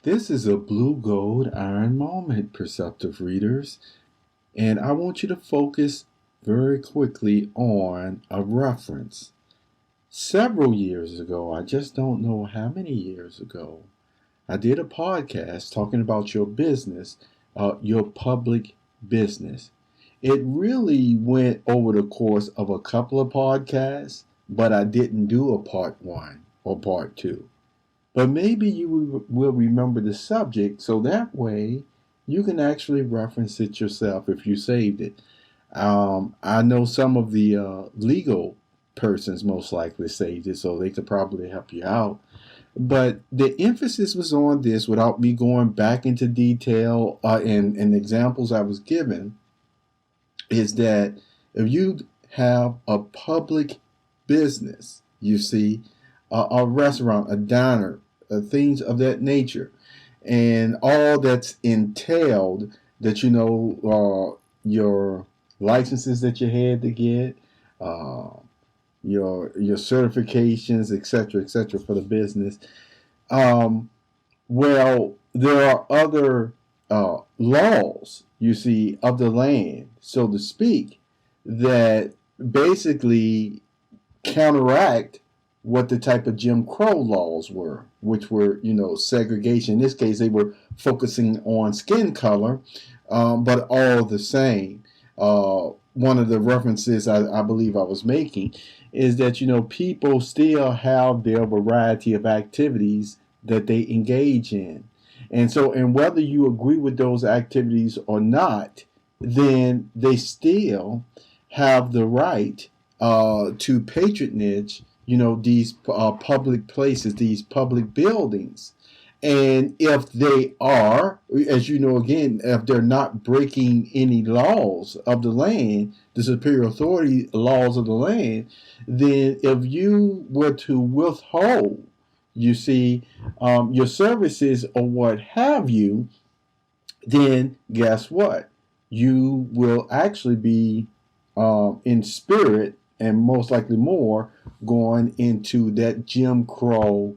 This is a blue gold iron moment, perceptive readers, and I want you to focus very quickly on a reference. Several years ago, I just don't know how many years ago, I did a podcast talking about your business, your public business. It really went over the course of a couple of podcasts, but I didn't do a part one or part two. But maybe you will remember the subject so that way you can actually reference it yourself if you saved it. I know some of the legal persons most likely saved it, so they could probably help you out. But the emphasis was on this without me going back into detail and examples I was given is that if you have a public business, you see, a restaurant, a diner, things of that nature, and all that's entailed that your licenses that you had to get, uh, your certifications, etc., for the business. Well, there are other laws, you see, of the land, so to speak, that basically counteract what the type of Jim Crow laws were, which were, segregation. In this case, they were focusing on skin color, but all the same. One of the references I believe I was making is that, people still have their variety of activities that they engage in. And whether you agree with those activities or not, then they still have the right to patronage, these public places, these public buildings. And if they are, as you know, again, if they're not breaking any laws of the land, the superior authority laws of the land, then if you were to withhold, you see, your services or what have you, then guess what? You will actually be in spirit and most likely more going into that Jim Crow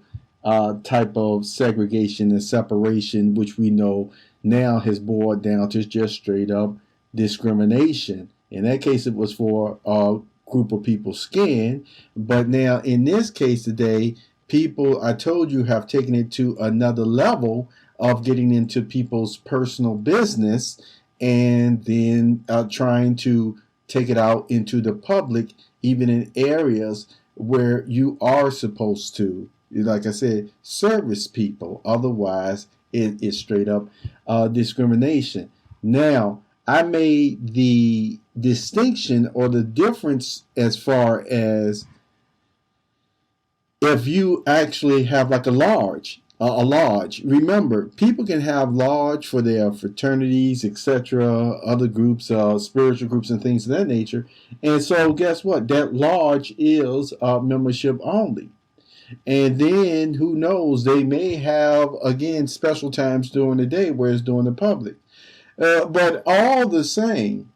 type of segregation and separation, which we know now has boiled down to just straight up discrimination. In that case, it was for a group of people's skin, but now in this case today, people, I told you, have taken it to another level of getting into people's personal business and then trying to take it out into the public, even in areas where you are supposed to, like I said, service people. Otherwise, it is straight up discrimination. Now, I made the distinction or the difference as far as if you actually have like a lodge. Remember, people can have lodge for their fraternities, etc., other groups, spiritual groups, and things of that nature. And so, guess what? That lodge is membership only. And then, who knows? They may have again special times during the day where it's during the public. But all the same,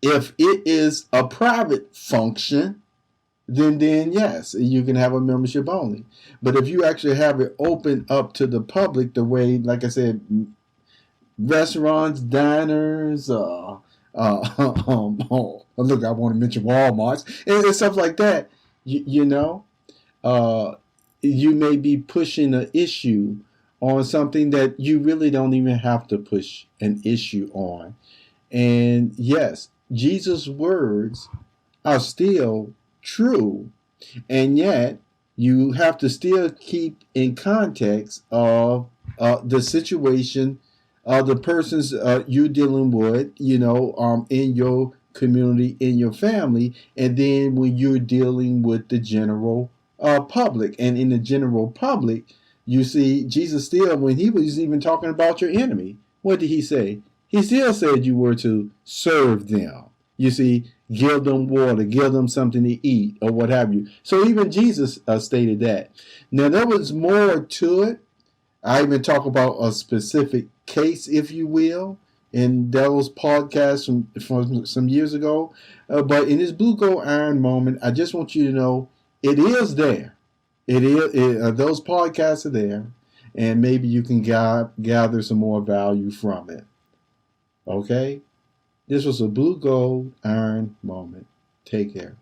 if it is a private function, then yes, you can have a membership only. But if you actually have it open up to the public, the way, like I said, restaurants, diners, look, I want to mention Walmarts and stuff like that. You know, you may be pushing an issue on something that you really don't even have to push an issue on. And yes, Jesus' words are still true, and yet you have to still keep in context of the situation, the persons you're dealing with, in your community, in your family, and then when you're dealing with the general public. And in the general public, you see, Jesus still, when he was even talking about your enemy, what did he say? He still said you were to serve them. You see, give them water, give them something to eat, or what have you. So even Jesus stated that. Now, there was more to it. I even talk about a specific case, if you will, in those podcasts from some years ago. But in this Blue Gold Iron moment, I just want you to know it is there. Those podcasts are there. and maybe you can gather some more value from it. Okay? This was a blue gold iron moment. Take care.